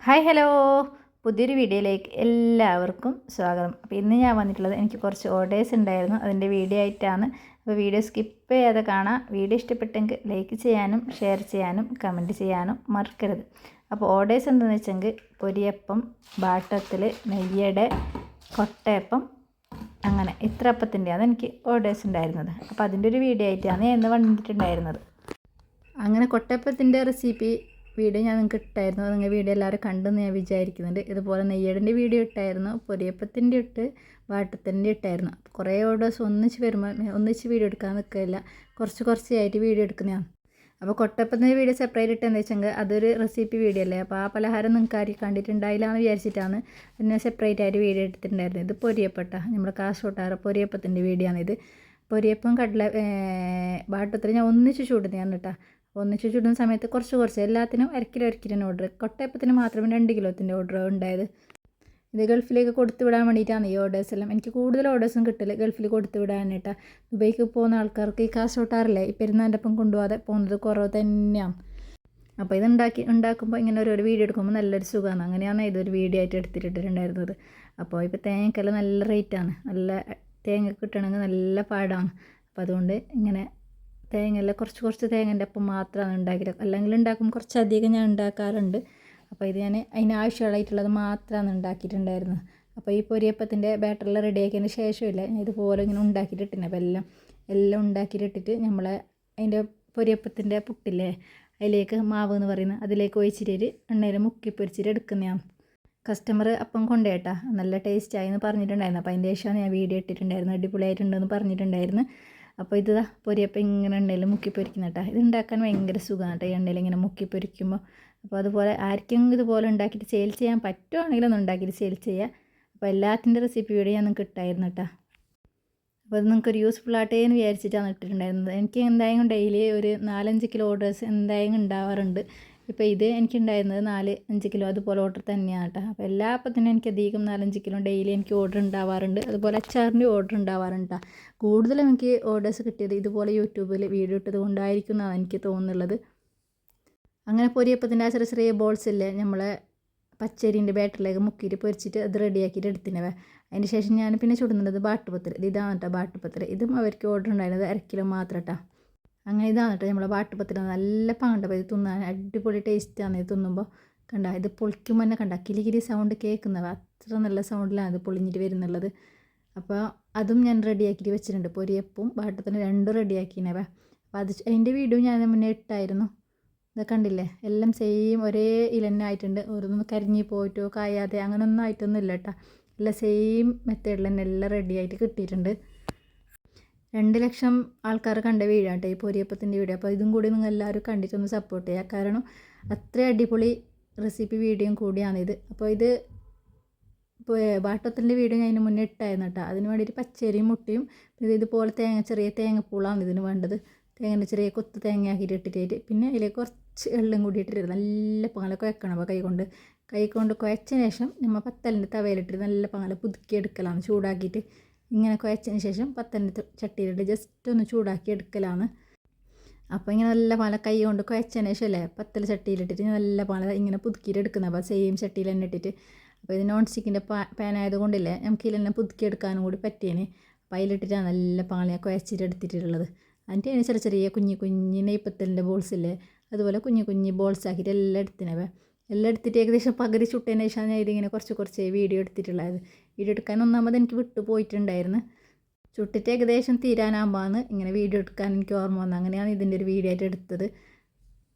Hi hello, പുതിയൊരു വീഡിയോയിലേക്ക് എല്ലാവർക്കും സ്വാഗതം. അപ്പോൾ ഇന്ന് ഞാൻ വന്നിട്ടുള്ളത് എനിക്ക് കുറച്ച് ഓർഡേഴ്സ് ഉണ്ടായിരുന്നു, അതിൻ്റെ വീഡിയോ ആയിട്ടാണ്. അപ്പോൾ വീഡിയോ സ്കിപ്പ് ചെയ്യാതെ കാണാം. വീഡിയോ ഇഷ്ടപ്പെട്ടെങ്കിൽ ലൈക്ക് ചെയ്യാനും ഷെയർ ചെയ്യാനും കമൻറ്റ് ചെയ്യാനും മറക്കരുത്. അപ്പോൾ ഓർഡേഴ്സ് എന്താണെന്ന് വെച്ചെങ്കിൽ പൊരിയപ്പം, ബാട്ടത്തിൽ, നെയ്യട, കൊട്ടയപ്പം, അങ്ങനെ ഇത്ര അപ്പത്തിൻ്റെയാണ് എനിക്ക് ഓർഡേഴ്സ് ഉണ്ടായിരുന്നത്. അപ്പോൾ അതിൻ്റെ ഒരു വീഡിയോ ആയിട്ടാണ് ഞാൻ ഇന്ന് വന്നിട്ടുണ്ടായിരുന്നത്. അങ്ങനെ കൊട്ടയപ്പത്തിൻ്റെ റെസിപ്പി വീഡിയോ ഞാൻ നിങ്ങൾക്ക് ഇട്ടായിരുന്നു. നിങ്ങൾ വീഡിയോ എല്ലാവരും കണ്ടെന്ന് ഞാൻ വിചാരിക്കുന്നുണ്ട്. ഇതുപോലെ നെയ്യടിൻ്റെ വീഡിയോ ഇട്ടായിരുന്നു, പൊരിയപ്പത്തിൻ്റെ ഇട്ട്, വാട്ടത്തിൻ്റെ ഇട്ടായിരുന്നു. കുറേ ഓർഡേഴ്സ് ഒന്നിച്ച് വരുമ്പോൾ ഒന്നിച്ച് വീഡിയോ എടുക്കാൻ നിൽക്കില്ല, കുറച്ചായിട്ട് വീഡിയോ എടുക്കുന്നതാണ്. അപ്പോൾ കൊട്ടയപ്പത്തിൻ്റെ വീഡിയോ സെപ്പറേറ്റ് ഇട്ടെന്ന് വെച്ചെങ്കിൽ അതൊരു റെസിപ്പി വീഡിയോ അല്ലേ. അപ്പോൾ ആ പലഹാരം നിങ്ങൾക്ക് ആരും കണ്ടിട്ടുണ്ടായില്ല എന്ന് വിചാരിച്ചിട്ടാണ് പിന്നെ സെപ്പറേറ്റ് ആയിട്ട് വീഡിയോ എടുത്തിട്ടുണ്ടായിരുന്നത്. ഇത് പൊരിയപ്പട്ട, നമ്മുടെ കാസർഗോട്ടാറ് പൊരിയപ്പത്തിൻ്റെ വീഡിയോ ആണിത്. പൊരിയപ്പം വാട്ടത്തിൽ ഞാൻ ഒന്നിച്ച് ചൂടുന്നതാണ് കേട്ടോ. ഒന്നിച്ച് ചുടുന്ന സമയത്ത് കുറച്ച് എല്ലാത്തിനും അരക്കിലോ ഓർഡർ, കൊട്ടയപ്പത്തിന് മാത്രമേ 2 കിലോത്തിൻ്റെ ഓർഡർ ഉണ്ടായത്. ഇത് ഗൾഫിലേക്ക് കൊടുത്തു വിടാൻ വേണ്ടിയിട്ടാണ് ഈ ഓർഡേഴ്സ് എല്ലാം. എനിക്ക് കൂടുതൽ ഓർഡേഴ്സും കിട്ടില്ല ഗൾഫിൽ കൊടുത്തു വിടാനായിട്ടാ. ദുബൈക്ക് പോകുന്ന ആൾക്കാർക്ക് ഈ കാസർഗോട്ടാറില്ലേ ഈ പെരുന്നാളിൻ്റെ ഒപ്പം കൊണ്ടുപോകാതെ പോകുന്നത് കുറവ് തന്നെയാണ്. അപ്പോൾ ഇത് ഉണ്ടാക്കുമ്പോൾ ഇങ്ങനെ ഒരു വീഡിയോ എടുക്കുമ്പോൾ നല്ലൊരു സുഖമാണ്. അങ്ങനെയാണ് ഇതൊരു വീഡിയോ ആയിട്ട് എടുത്തിട്ടുണ്ടായിരുന്നത്. അപ്പോൾ ഇപ്പോൾ തേങ്ങക്കെല്ലാം നല്ല റേറ്റാണ്, നല്ല തേങ്ങ കിട്ടണമെങ്കിൽ നല്ല പാടാണ്. അപ്പോൾ അതുകൊണ്ട് ഇങ്ങനെ തേങ്ങയെല്ലാം കുറച്ച് തേങ്ങൻ്റെ അപ്പം മാത്രമാണ് ഉണ്ടാക്കിയത്. അല്ലെങ്കിൽ ഉണ്ടാക്കുമ്പോൾ കുറച്ചധികം ഞാൻ ഉണ്ടാക്കാറുണ്ട്. അപ്പോൾ ഇത് ഞാൻ അതിനാവശ്യമായിട്ടുള്ളത് മാത്രമാണ് ഉണ്ടാക്കിയിട്ടുണ്ടായിരുന്നത്. അപ്പോൾ ഈ പൊരിയപ്പത്തിൻ്റെ ബാറ്ററെല്ലാം റെഡിയാക്കിയതിന് ശേഷമില്ല ഞാൻ ഇതുപോലെ ഇങ്ങനെ ഉണ്ടാക്കിയിട്ടിട്ടുണ്ട്. അപ്പോൾ എല്ലാം ഉണ്ടാക്കിയിട്ടിട്ട് നമ്മളെ അതിൻ്റെ പൊരിയപ്പത്തിൻ്റെ പുട്ടില്ലേ അതിലേക്ക് മാവ് എന്ന് പറയുന്നത് അതിലേക്ക് ഒഴിച്ചിട്ട് എണ്ണയിൽ മുക്കി പൊരിച്ചിട്ട് എടുക്കുന്നതാണ്. കസ്റ്റമർ അപ്പം കൊണ്ടുപോയിട്ടാ നല്ല ടേസ്റ്റായി എന്ന് പറഞ്ഞിട്ടുണ്ടായിരുന്നു. അപ്പോൾ അതിൻ്റെ ശേഷമാണ് ഞാൻ വീഡിയോ ഇട്ടിട്ടുണ്ടായിരുന്നു. അടിപൊളിയായിട്ടുണ്ടെന്ന് പറഞ്ഞിട്ടുണ്ടായിരുന്നു. അപ്പോൾ ഇത് പൊരിയപ്പം ഇങ്ങനെ എണ്ണയിൽ മുക്കി പൊരിക്കുന്ന കേട്ടോ. ഇത് ഉണ്ടാക്കാൻ ഭയങ്കര സുഖമാണ് കേട്ടോ, ഈ എണ്ണയിൽ ഇങ്ങനെ മുക്കി പൊരിക്കുമ്പോൾ. അപ്പോൾ അതുപോലെ ആർക്കെങ്കിലും ഇതുപോലെ ഉണ്ടാക്കിയിട്ട് സെയിൽ ചെയ്യാൻ പറ്റുവാണെങ്കിൽ ഒന്ന് ഉണ്ടാക്കിയിട്ട് സെയിൽ ചെയ്യുക. അപ്പോൾ എല്ലാത്തിൻ്റെ റെസിപ്പി വീഡിയോ ഞാൻ നിങ്ങൾക്ക് ഇട്ടായിരുന്നു കേട്ടോ. അപ്പോൾ അത് നിങ്ങൾക്കൊരു യൂസ്ഫുൾ ആയിട്ടേ എന്ന് വിചാരിച്ചിട്ടാണ് ഇട്ടിട്ടുണ്ടായിരുന്നത്. എനിക്ക് എന്തായാലും ഡെയിലി ഒരു 4-5 കിലോ ഓർഡേഴ്സ് എന്തായാലും ഉണ്ടാവാറുണ്ട്. ഇപ്പോൾ ഇത് എനിക്കുണ്ടായിരുന്നത് 4-5 കിലോ അതുപോലെ ഓർഡർ തന്നെയാണ് കേട്ടോ. അപ്പോൾ എല്ലാ അപ്പത്തിനും എനിക്ക് അധികം 4-5 കിലോ ഡെയിലി എനിക്ക് ഓർഡർ ഉണ്ടാവാറുണ്ട്. അതുപോലെ അച്ചാറിൻ്റെ ഓർഡർ ഉണ്ടാവാറുണ്ട് കേട്ടോ. കൂടുതലും എനിക്ക് ഓർഡേഴ്സ് കിട്ടിയത് ഇതുപോലെ യൂട്യൂബിൽ വീഡിയോ ഇട്ടത് കൊണ്ടായിരിക്കും എന്നാണ് എനിക്ക് തോന്നുന്നുള്ളത്. അങ്ങനെ പൊരിയപ്പത്തിൻ്റെ ആ ചെറിയ ബോൾസ് ഇല്ലേ നമ്മളെ പച്ചരീൻ്റെ ബാറ്ററിലേക്ക് മുക്കിയിട്ട് പൊരിച്ചിട്ട് അത് റെഡിയാക്കിയിട്ട് എടുത്തിനവ. അതിന് ശേഷം ഞാൻ പിന്നെ ചുടുന്നത് ബാട്ടുപത്തിൽ. ഇതാണ് കേട്ടോ ബാട്ടുപത്തിൽ. ഇതും അവർക്ക് ഓർഡർ ഉണ്ടായിരുന്നത് 1/2 കിലോ മാത്രം കേട്ടോ. അങ്ങനെ ഇതാണ് കേട്ടോ നമ്മളെ വാട്ടുപത്തിൽ നല്ല പാങ്ങണ്ട. ഇത് തിന്നാൻ അടിപൊളി ടേസ്റ്റാണ്. ഇത് തിന്നുമ്പോൾ കണ്ട ഇത് പൊളിക്കുമ്പോൾ തന്നെ കണ്ട കിലി സൗണ്ട് കേൾക്കുന്നവ, അത്ര നല്ല സൗണ്ടിലാണ് ഇത് പൊളിഞ്ഞിട്ട് വരുന്നുള്ളത്. അപ്പോൾ അതും ഞാൻ റെഡിയാക്കിയിട്ട് വെച്ചിട്ടുണ്ട്. പൊരിയപ്പവും വാട്ടപ്പത്തിന് 2 റെഡിയാക്കിനവ. അപ്പോൾ അതിൻ്റെ വീഡിയോ ഞാൻ മുന്നേ ഇട്ടായിരുന്നു. ഇത് കണ്ടില്ലേ എല്ലാം സെയിം ഒരേ ഇലന്നെ ആയിട്ടുണ്ട്. ഓരോന്നും കരിഞ്ഞി പോയിട്ടോ കായാതെ അങ്ങനെയൊന്നും ആയിട്ടൊന്നും ഇല്ല കേട്ടോ. എല്ലാം സെയിം മെത്തേഡിൽ തന്നെ എല്ലാം റെഡിയായിട്ട് കിട്ടിയിട്ടുണ്ട്. 2 ലക്ഷം ആൾക്കാർ കണ്ട വീഡിയോ കേട്ടോ ഈ പൊരിയപ്പത്തിൻ്റെ വീഡിയോ. അപ്പോൾ ഇതും കൂടി നിങ്ങൾ എല്ലാവരും കണ്ടിട്ടൊന്ന് സപ്പോർട്ട് ചെയ്യുക. കാരണം അത്ര അടിപൊളി റെസിപ്പി വീഡിയോയും കൂടിയാണിത്. അപ്പോൾ ഇത് വാട്ടത്തിൻ്റെ വീഡിയോ ഞാൻ ഇതിന് മുന്നേ ഇട്ടായിരുന്നു കേട്ടോ. അതിന് വേണ്ടിയിട്ട് പച്ചരിയും മുട്ടയും ഇതുപോലെ ചെറിയ തേങ്ങപ്പൂളാണ് ഇതിന് വേണ്ടത്. തേങ്ങൻ്റെ ചെറിയ കൊത്ത് തേങ്ങയാക്കിയിട്ട് ഇട്ടിട്ട് പിന്നെ അതിലേക്ക് കുറച്ച് എള്ളും കൂടി ഇട്ടിട്ട് നല്ല പാല കുഴക്കണം. അപ്പോൾ കൈ കൊണ്ട് കുഴച്ചതിന് ശേഷം നമ്മൾ പത്തലിൻ്റെ തവയിലിട്ടിട്ട് നല്ല പാല പുതുക്കിയെടുക്കലാണ്. ചൂടാക്കിയിട്ട് ഇങ്ങനെ കുഴച്ചതിന് ശേഷം പത്തലിൻ്റെ ചട്ടിയിലിട്ട് ജസ്റ്റ് ഒന്ന് ചൂടാക്കി എടുക്കലാണ്. അപ്പോൾ ഇങ്ങനെ നല്ല പാല കൈ കൊണ്ട് കുഴച്ചതിന് ശേഷം അല്ലേ പത്തൽ ചട്ടിയിലിട്ടിട്ട് നല്ല പാല ഇങ്ങനെ പുതുക്കിയിട്ട് എടുക്കുന്നത്. അപ്പോൾ സെയിം ചട്ടിയിൽ തന്നെ ഇട്ടിട്ട്. അപ്പോൾ ഇത് നോൺ സ്റ്റിക്കിൻ്റെ പാൻ ആയതുകൊണ്ടില്ലേ നമുക്ക് ഇതിലെല്ലാം പുതുക്കിയെടുക്കാനും കൂടി പറ്റിയേന്. അപ്പോൾ അതിലിട്ടിട്ടാണ് നല്ല പാല കുഴച്ചിട്ട് എടുത്തിട്ടുള്ളത്. അതിൻ്റെ അതിന് ചെറിയ കുഞ്ഞി നെയ്പ്പത്തലിൻ്റെ ബോൾസ് ഇല്ലേ അതുപോലെ കുഞ്ഞി ബോൾസ് ആക്കിയിട്ട് എല്ലാം എടുത്തിനവ. എല്ലാം എടുത്തിട്ട് ഏകദേശം പകുതി ചുട്ടതിന് ശേഷമാണ് ഞാൻ ഇതിങ്ങനെ കുറച്ച് വീഡിയോ എടുത്തിട്ടുള്ളത്. വീഡിയോ എടുക്കാൻ ഒന്നാമത് എനിക്ക് വിട്ടു പോയിട്ടുണ്ടായിരുന്നു. ചുട്ടിട്ട് ഏകദേശം തീരാനാകുമ്പോഴാണ് ഇങ്ങനെ വീഡിയോ എടുക്കാൻ എനിക്ക് ഓർമ്മ വന്നത്. അങ്ങനെയാണ് ഇതിൻ്റെ ഒരു വീഡിയോ ആയിട്ട് എടുത്തത്.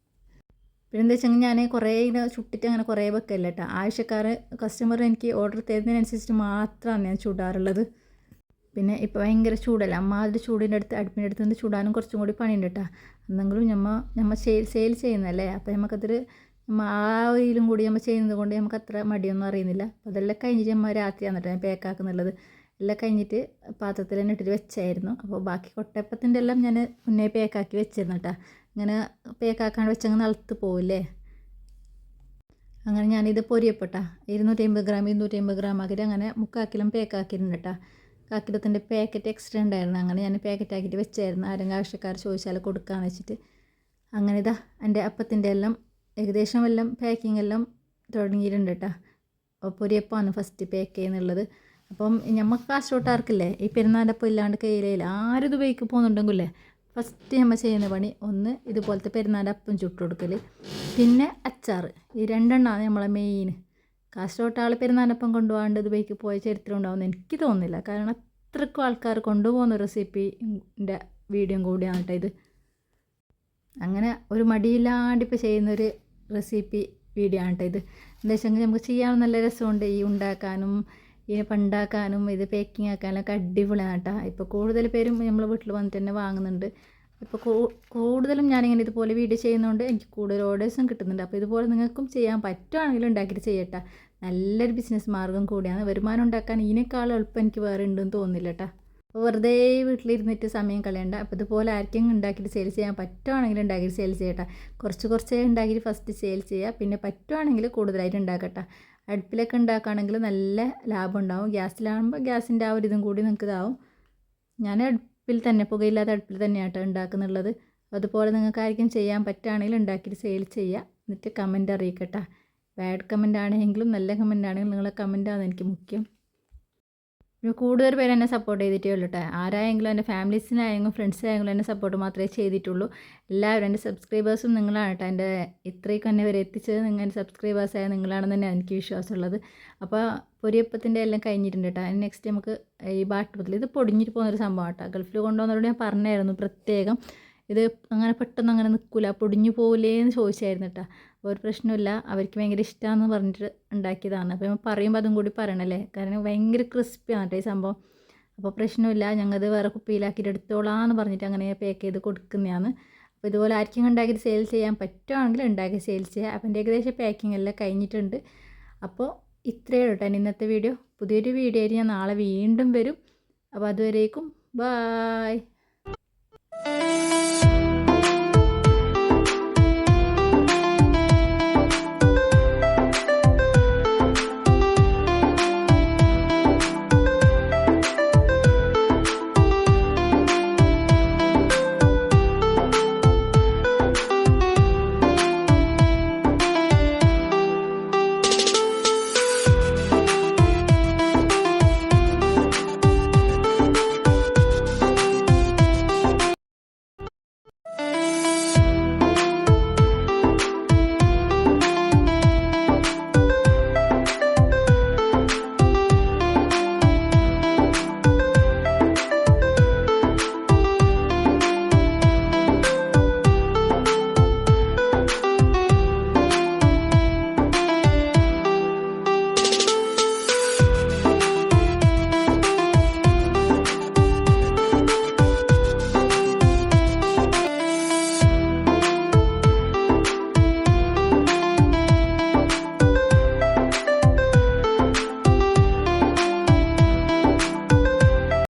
പിന്നെ എന്താ വെച്ചെങ്കിൽ ഞാൻ കുറേ ഇങ്ങനെ ചുട്ടിട്ട് അങ്ങനെ കുറേ വെക്കല്ല കേട്ടോ. ആവശ്യക്കാർ കസ്റ്റമർ എനിക്ക് ഓർഡർ തരുന്നതിനനുസരിച്ച് മാത്രമാണ് ഞാൻ ചൂടാറുള്ളത്. പിന്നെ ഇപ്പോൾ ഭയങ്കര ചൂടല്ല, അതിൻ്റെ ചൂടിൻ്റെ അടുപ്പിൻ്റെ അടുത്ത് നിന്ന് ചൂടാനും കുറച്ചും കൂടി പണിയുണ്ട് കേട്ടോ. എന്തെങ്കിലും നമ്മൾ സെയിൽ ചെയ്യുന്നതല്ലേ. അപ്പോൾ നമുക്കതൊരു ആ ഇതിലും കൂടി നമ്മൾ ചെയ്യുന്നത് കൊണ്ട് നമുക്ക് അത്ര മടിയൊന്നും അറിയുന്നില്ല. അപ്പോൾ അതെല്ലാം കഴിഞ്ഞിട്ട് നമ്മൾ രാത്രിയാണ് കേട്ടോ ഞാൻ പാക്കാക്കുന്നുള്ളത്. എല്ലാം കഴിഞ്ഞിട്ട് പാത്രത്തിൽ തന്നെ ഇട്ടിട്ട് വെച്ചായിരുന്നു. അപ്പോൾ ബാക്കി കൊട്ടയപ്പത്തിൻ്റെ എല്ലാം ഞാൻ മുന്നേ പാക്കാക്കി വെച്ചിരുന്നു കേട്ടോ. ഇങ്ങനെ പാക്കാക്കാണ്ട് വെച്ചങ്ങ് നളുത്ത് പോവില്ലേ. അങ്ങനെ ഞാനിത് പൊരിയപ്പെട്ട 250 ഗ്രാം 250 ഗ്രാം ആക്കിയിട്ട് അങ്ങനെ 3/4 കിലോ പാക്കാക്കിയിട്ടുണ്ട് കേട്ടോ. 1/4 കിലോത്തിൻ്റെ പാക്കറ്റ് എക്സ്ട്രാ ഉണ്ടായിരുന്നു. അങ്ങനെ ഞാൻ പാക്കറ്റ് ആക്കിയിട്ട് വെച്ചായിരുന്നു. ആരെങ്കിലും ആവശ്യക്കാർ ചോദിച്ചാൽ കൊടുക്കാമെന്ന് വെച്ചിട്ട്. അങ്ങനെ ഇതാ എൻ്റെ അപ്പത്തിൻ്റെ എല്ലാം ഏകദേശം എല്ലാം പാക്കിംഗ് എല്ലാം തുടങ്ങിയിട്ടുണ്ട് കേട്ടോ. പൊരിയപ്പമാണ് ഫസ്റ്റ് പാക്ക് ചെയ്യുന്നുള്ളത്. അപ്പം നമുക്ക് കാസർഗോട്ടാർക്കില്ലേ ഈ പെരുന്നാളപ്പം ഇല്ലാണ്ട് കയ്യിലില്ല, ആരും ദുബൈക്ക് പോകുന്നുണ്ടെങ്കിലേ ഫസ്റ്റ് നമ്മൾ ചെയ്യുന്ന പണി ഒന്ന് ഇതുപോലത്തെ പെരുന്നാളപ്പം ചുട്ട് കൊടുക്കൽ, പിന്നെ അച്ചാർ. ഈ രണ്ടെണ്ണമാണ് നമ്മളെ മെയിൻ. കാസർഗോട്ടാൾ പെരുന്നാളപ്പം കൊണ്ടുപോകാണ്ട് ദുബൈക്ക് പോയ ചരിത്രം ഉണ്ടാവുമെന്ന് എനിക്ക് തോന്നുന്നില്ല. കാരണം അത്രക്കും ആൾക്കാർ കൊണ്ടുപോകുന്ന റെസിപ്പിൻ്റെ വീഡിയോ കൂടിയാണ് കേട്ടോ ഇത്. അങ്ങനെ ഒരു മടിയില്ലാണ്ട് ഇപ്പോൾ ചെയ്യുന്നൊരു റെസിപ്പി വീഡിയോ ആണ് കേട്ടോ ഇത്. എന്താ വെച്ചെങ്കിൽ നമുക്ക് ചെയ്യാൻ നല്ല രസമുണ്ട്. ഈ ഉണ്ടാക്കാനും ഇതിനിപ്പോൾ ഉണ്ടാക്കാനും ഇത് പാക്കിങ് ആക്കാനൊക്കെ അടിപൊളിയാണ് കേട്ടോ. ഇപ്പോൾ കൂടുതൽ പേരും നമ്മൾ വീട്ടിൽ വന്നിട്ട് തന്നെ വാങ്ങുന്നുണ്ട്. ഇപ്പോൾ കൂടുതലും ഞാനിങ്ങനെ ഇതുപോലെ വീഡിയോ ചെയ്യുന്നതുകൊണ്ട് എനിക്ക് കൂടുതൽ ഓർഡേഴ്സും കിട്ടുന്നുണ്ട്. അപ്പോൾ ഇതുപോലെ നിങ്ങൾക്കും ചെയ്യാൻ പറ്റുവാണെങ്കിൽ ഉണ്ടാക്കിയിട്ട് ചെയ്യട്ടെ. നല്ലൊരു ബിസിനസ് മാർഗ്ഗം കൂടിയാണ്. വരുമാനം ഉണ്ടാക്കാൻ ഇതിനേക്കാളും എളുപ്പം എനിക്ക് വേറെ ഉണ്ടെന്ന് തോന്നുന്നില്ല കേട്ടോ. അപ്പോൾ വെറുതെ വീട്ടിലിരുന്നിട്ട് സമയം കളയണ്ട. അപ്പോൾ ഇതുപോലെ ആർക്കെങ്കിലും ഉണ്ടാക്കിയിട്ട് സെയിൽ ചെയ്യാൻ പറ്റുവാണെങ്കിൽ ഉണ്ടാക്കിയിട്ട് സെയിൽ ചെയ്യട്ടെ. കുറച്ച് ഉണ്ടാക്കിയിട്ട് ഫസ്റ്റ് സെയിൽ ചെയ്യുക, പിന്നെ പറ്റുവാണെങ്കിൽ കൂടുതലായിട്ട് ഉണ്ടാക്കട്ടെ. അടുപ്പിലൊക്കെ ഉണ്ടാക്കുകയാണെങ്കിൽ നല്ല ലാഭം ഉണ്ടാവും. ഗ്യാസിലാകുമ്പോൾ ഗ്യാസിൻ്റെ ആ ഒരു ഇതും കൂടി നിങ്ങൾക്ക് ഇതാവും. ഞാൻ അടുപ്പിൽ തന്നെ, പുകയില്ലാത്ത അടുപ്പിൽ തന്നെയാണ് കേട്ടോ ഉണ്ടാക്കുന്നുള്ളത്. അതുപോലെ നിങ്ങൾക്ക് ആർക്കും ചെയ്യാൻ പറ്റുകയാണെങ്കിൽ ഉണ്ടാക്കിയിട്ട് സെയിൽ ചെയ്യുക. എന്നിട്ട് കമൻറ്റ് അറിയിക്കട്ടെ. ബാഡ് കമൻ്റ് ആണെങ്കിലും നല്ല കമൻ്റ് ആണെങ്കിലും നിങ്ങളെ കമൻറ്റാണ് എനിക്ക് മുഖ്യം. കൂടുതൽ പേര് എന്നെ സപ്പോർട്ട് ചെയ്തിട്ടേ ഉള്ളൂ കേട്ടോ. ആരായെങ്കിലും എൻ്റെ ഫാമിലീസിനായെങ്കിലും ഫ്രണ്ട്സിനായെങ്കിലും എന്നെ സപ്പോർട്ട് മാത്രമേ ചെയ്തിട്ടുള്ളൂ. എല്ലാവരും എൻ്റെ സബ്സ്ക്രൈബേഴ്സും നിങ്ങളാണ് കേട്ടോ. എൻ്റെ ഇത്രയൊക്കെ എന്നെ വരെ എത്തിച്ചത് നിങ്ങൾ സബ്സ്ക്രൈബേഴ്സായ നിങ്ങളാണെന്ന് തന്നെ എനിക്ക് വിശ്വാസമുള്ളത്. അപ്പോൾ പൊരിയപ്പത്തിൻ്റെ എല്ലാം കഴിഞ്ഞിട്ടുണ്ട് കേട്ടോ. നെക്സ്റ്റ് നമുക്ക് ഈ ബാട്ടപ്പത്തിൽ ഇത് പൊടിഞ്ഞിട്ട് പോകുന്നൊരു സംഭവം കേട്ടോ. ഗൾഫിൽ കൊണ്ടുവന്നതോട് ഞാൻ പറഞ്ഞായിരുന്നു പ്രത്യേകം, ഇത് അങ്ങനെ പെട്ടെന്ന് അങ്ങനെ നിൽക്കില്ല, പൊടിഞ്ഞു പോകില്ലേ എന്ന് ചോദിച്ചായിരുന്നു കേട്ടോ. ഒരു പ്രശ്നമില്ല, അവർക്ക് ഭയങ്കര ഇഷ്ടമാണെന്ന് പറഞ്ഞിട്ട് ഉണ്ടാക്കിയതാണ്. അപ്പോൾ പറയുമ്പോൾ അതും കൂടി പറയണല്ലേ, കാരണം ഭയങ്കര ക്രിസ്പിയാണ് കേട്ടോ ഈ സംഭവം. അപ്പോൾ പ്രശ്നമില്ല, ഞങ്ങളത് വേറെ കുപ്പിയിലാക്കിയിട്ട് എടുത്തോളാന്ന് പറഞ്ഞിട്ട് അങ്ങനെ പാക്ക് ചെയ്ത് കൊടുക്കുന്നതാണ്. അപ്പോൾ ഇതുപോലെ ആർക്കും ഉണ്ടാക്കിയിട്ട് സെയിൽ ചെയ്യാൻ പറ്റുവാണെങ്കിൽ ഉണ്ടാക്കി സെയിൽ ചെയ്യുക. അപ്പം എൻ്റെ ഏകദേശം പാക്കിംഗ് എല്ലാം കഴിഞ്ഞിട്ടുണ്ട്. അപ്പോൾ ഇത്രയേ ഉള്ളൂ കേട്ടോ ഇന്നത്തെ വീഡിയോ. പുതിയൊരു വീഡിയോ ആയിട്ട് ഞാൻ നാളെ വീണ്ടും വരും. അപ്പോൾ അതുവരേക്കും ബായ്.